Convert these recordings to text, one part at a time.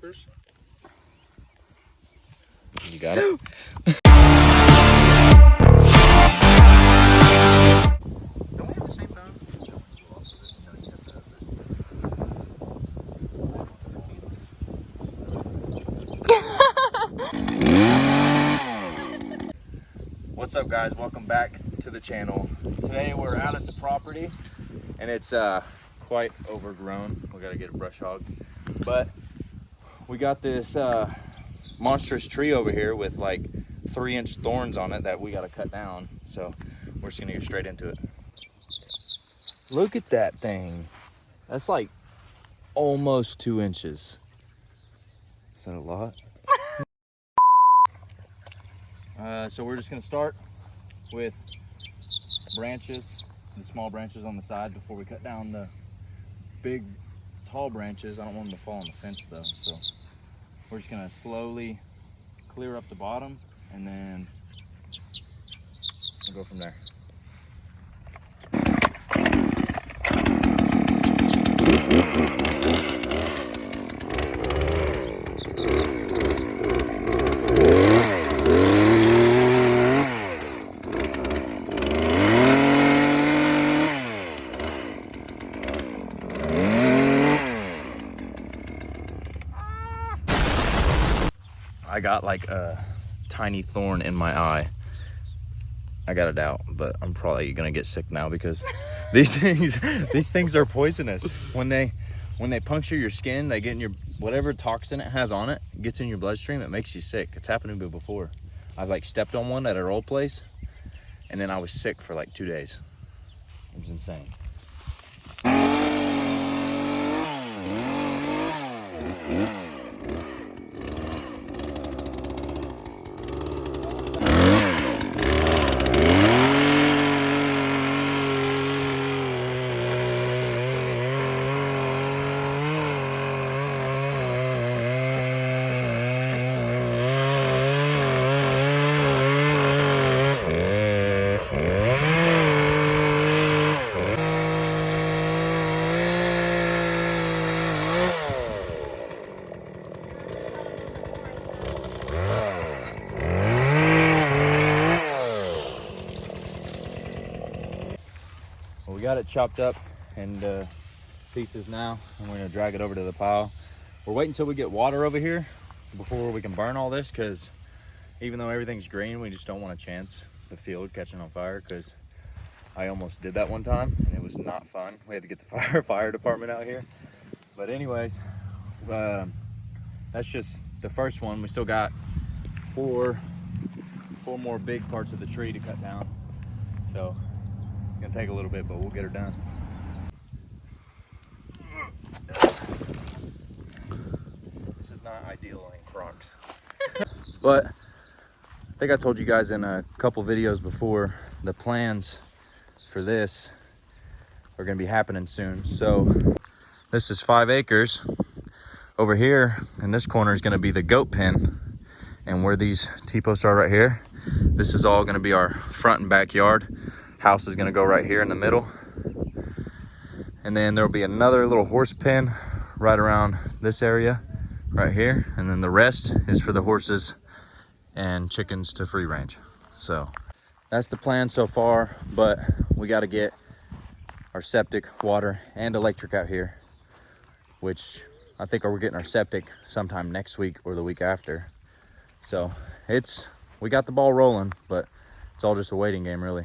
clippers. You got it? Don't we have the same phone? What's up, guys? Welcome back to the channel. Today we're out at the property and it's quite overgrown. We gotta get a brush hog, but we got this monstrous tree over here with like 3-inch thorns on it that we gotta cut down. So we're just gonna get straight into it. Look at that thing. That's like almost 2 inches. Is that a lot? So we're just gonna start with branches, the small branches on the side before we cut down the big tall branches. I don't want them to fall on the fence though, so we're just gonna slowly clear up the bottom and then we'll go from there. I got like a tiny thorn in my eye. I got it out, but I'm probably gonna get sick now because these things are poisonous. When they puncture your skin, they get in your, whatever toxin it has on it gets in your bloodstream. It makes you sick. It's happened to me before. I've like stepped on one at our old place, and then I was sick for like 2 days. It was insane. We got it chopped up and pieces now, and we're gonna drag it over to the pile. We're waiting until we get water over here before we can burn all this, because even though everything's green, we just don't want to chance the field catching on fire, because I almost did that one time and it was not fun. We had to get the fire department out here. But anyways, that's just the first one. We still got four more big parts of the tree to cut down, so it's gonna take a little bit, but we'll get her done. This is not ideal in Crocs. But I think I told you guys in a couple videos before, the plans for this are gonna be happening soon. So this is 5 acres. Over here in this corner is gonna be the goat pen. And where these T-posts are right here, this is all gonna be our front and backyard. House is gonna go right here in the middle. And then there'll be another little horse pen right around this area right here. And then the rest is for the horses and chickens to free range. So that's the plan so far, but we got to get our septic, water, and electric out here, which I think we're getting our septic sometime next week or the week after. So we got the ball rolling, but it's all just a waiting game, really.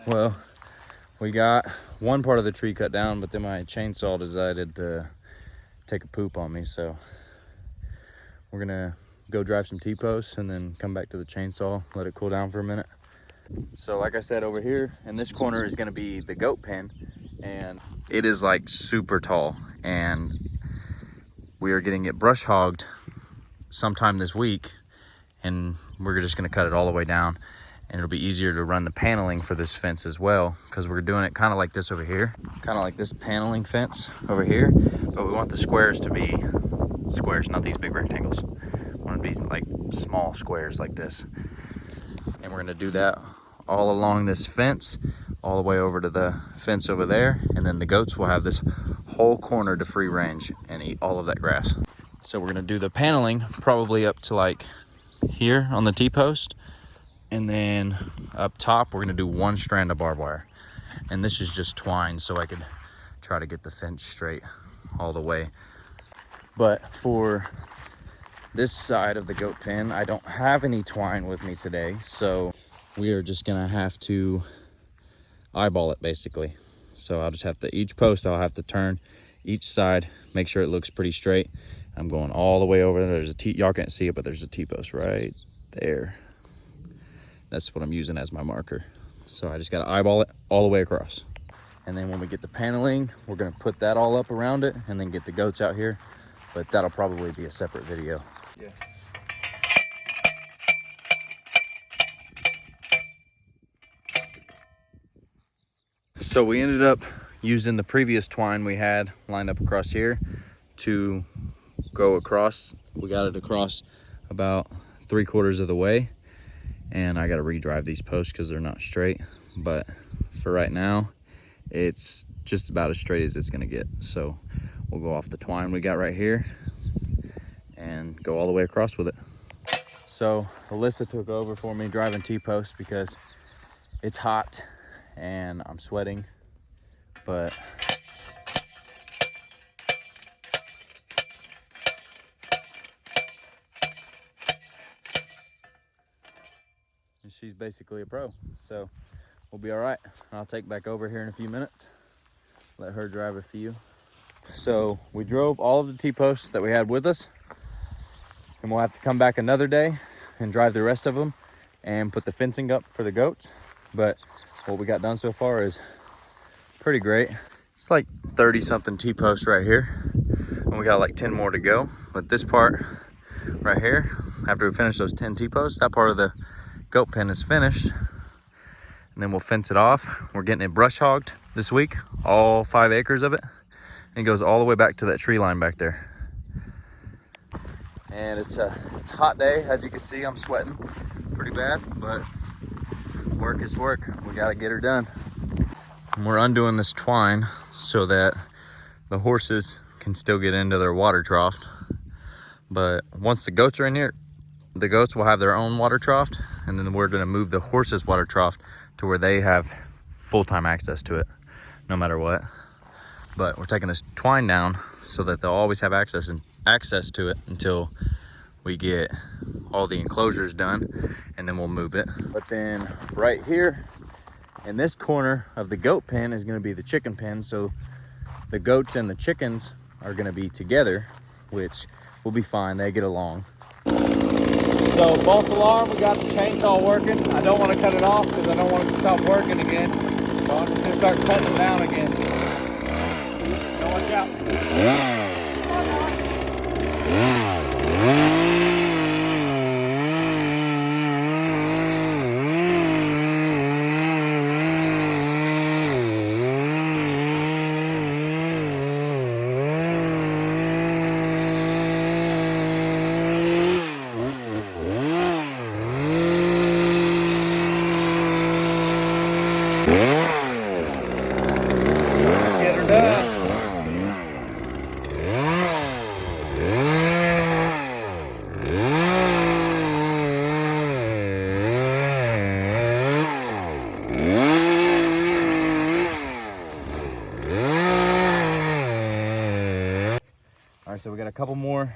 Well, we got one part of the tree cut down, but then my chainsaw decided to take a poop on me. So we're gonna go drive some T-posts and then come back to the chainsaw, let it cool down for a minute. So like I said, over here in this corner is gonna be the goat pen, and it is like super tall, and we are getting it brush hogged sometime this week, and we're just gonna cut it all the way down. And it'll be easier to run the paneling for this fence as well, because we're doing it kind of like this over here, kind of like this paneling fence over here, but we want the squares to be squares, not these big rectangles. We want to be like small squares like this. And we're going to do that all along this fence, all the way over to the fence over there. And then the goats will have this whole corner to free range and eat all of that grass. So we're gonna do the paneling probably up to like here on the T-post. And then up top, we're gonna do one strand of barbed wire. And this is just twine, so I could try to get the fence straight all the way. But for this side of the goat pen, I don't have any twine with me today, so we are just gonna have to eyeball it basically. So I'll just have to, each post I'll have to turn each side, make sure it looks pretty straight. I'm going all the way over there. There's a T, y'all can't see it, but there's a T-post right there. That's what I'm using as my marker. So I just gotta eyeball it all the way across. And then when we get the paneling, we're gonna put that all up around it and then get the goats out here. But that'll probably be a separate video. Yeah. So we ended up using the previous twine we had lined up across here to go across. We got it across about 3/4 of the way. And I got to redrive these posts because they're not straight. But for right now, it's just about as straight as it's gonna get. So we'll go off the twine we got right here and go all the way across with it. So Alyssa took over for me driving T-post because it's hot and I'm sweating, but she's basically a pro, so we'll be all right. I'll take back over here in a few minutes, let her drive a few. So we drove all of the T-posts that we had with us, and we'll have to come back another day and drive the rest of them and put the fencing up for the goats. But what we got done so far is pretty great. It's like 30 something T-posts right here, and we got like 10 more to go. But this part right here, after we finish those 10 T-posts, that part of the goat pen is finished, and then we'll fence it off. We're getting it brush hogged this week, all 5 acres of it. And it goes all the way back to that tree line back there. And it's a hot day. As you can see, I'm sweating pretty bad, but work is work. We gotta get her done. And we're undoing this twine so that the horses can still get into their water trough. But once the goats are in here, the goats will have their own water trough, and then we're gonna move the horses' water trough to where they have full-time access to it, no matter what. But we're taking this twine down so that they'll always have access to it until we get all the enclosures done, and then we'll move it. But then right here in this corner of the goat pen is gonna be the chicken pen, so the goats and the chickens are gonna be together, which will be fine, they get along. So false alarm, we got the chainsaw working. I don't want to cut it off because I don't want it to stop working again. So I'm just gonna start cutting them down again. So watch out. Get her done. All right, so we got a couple more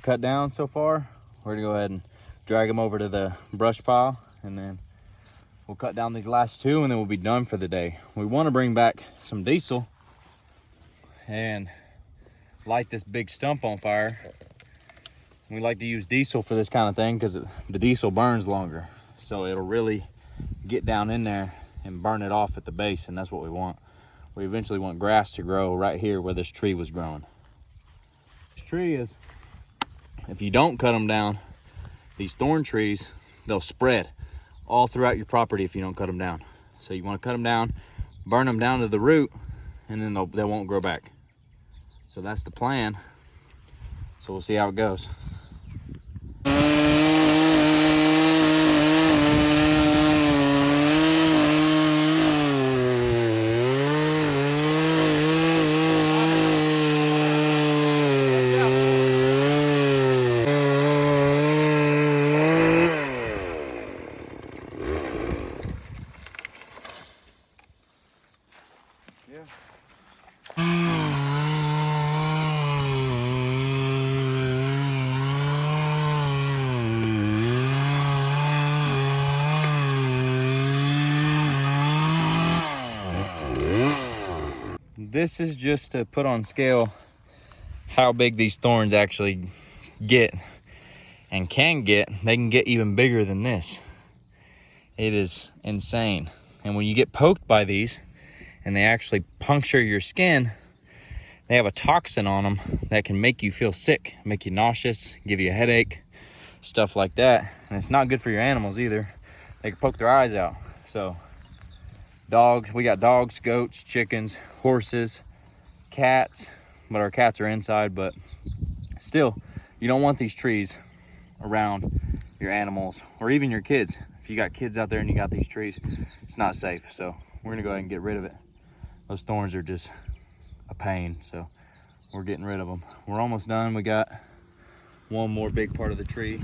cut down so far. We're gonna go ahead and drag them over to the brush pile, and then we'll cut down these last 2, and then we'll be done for the day. We want to bring back some diesel and light this big stump on fire. We like to use diesel for this kind of thing because the diesel burns longer, so it'll really get down in there and burn it off at the base, and that's what we want. We eventually want grass to grow right here where this tree was growing. This tree is, if you don't cut them down, these thorn trees, they'll spread all throughout your property if you don't cut them down. So you want to cut them down, burn them down to the root, and then they won't grow back. So that's the plan. So we'll see how it goes. This is just to put on scale how big these thorns actually get and can get. They can get even bigger than this. It is insane. And when you get poked by these and they actually puncture your skin, they have a toxin on them that can make you feel sick, make you nauseous, give you a headache, stuff like that. And it's not good for your animals either. They can poke their eyes out. So dogs, we got dogs, goats, chickens, horses, cats, but our cats are inside. But still, you don't want these trees around your animals or even your kids. If you got kids out there and you got these trees, it's not safe. So we're gonna go ahead and get rid of it. Those thorns are just a pain, so we're getting rid of them. We're almost done. We got one more big part of the tree.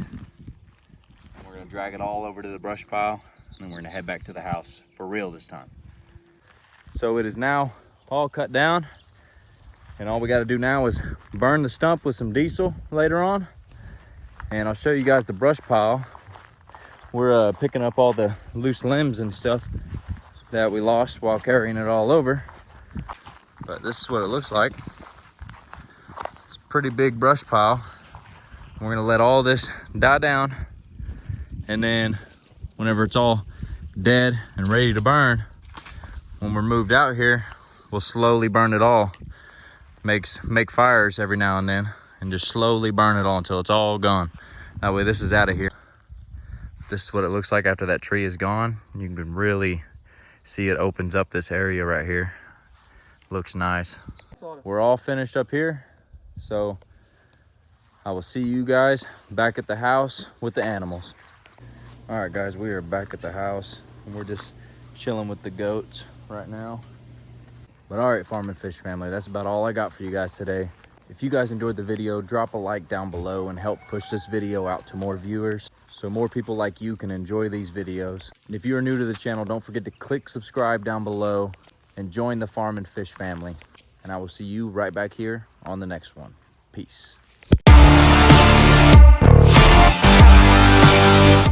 We're gonna drag it all over to the brush pile, and then we're gonna head back to the house for real this time. So it is now all cut down, and all we got to do now is burn the stump with some diesel later on, and I'll show you guys the brush pile. We're picking up all the loose limbs and stuff that we lost while carrying it all over. But this is what it looks like. It's a pretty big brush pile. We're gonna let all this die down, and then whenever it's all dead and ready to burn, when we're moved out here, we'll slowly burn it all. Make fires every now and then and just slowly burn it all until it's all gone. That way this is out of here. This is what it looks like after that tree is gone. You can really see it opens up this area right here. Looks nice. We're all finished up here, so I will see you guys back at the house with the animals. All right, guys, we are back at the house, and we're just chilling with the goats right now. But all right, Farm and Fish family, that's about all I got for you guys today. If you guys enjoyed the video, drop a like down below and help push this video out to more viewers so more people like you can enjoy these videos. And if you are new to the channel, don't forget to click subscribe down below and join the Farm and Fish family. And I will see you right back here on the next one. Peace.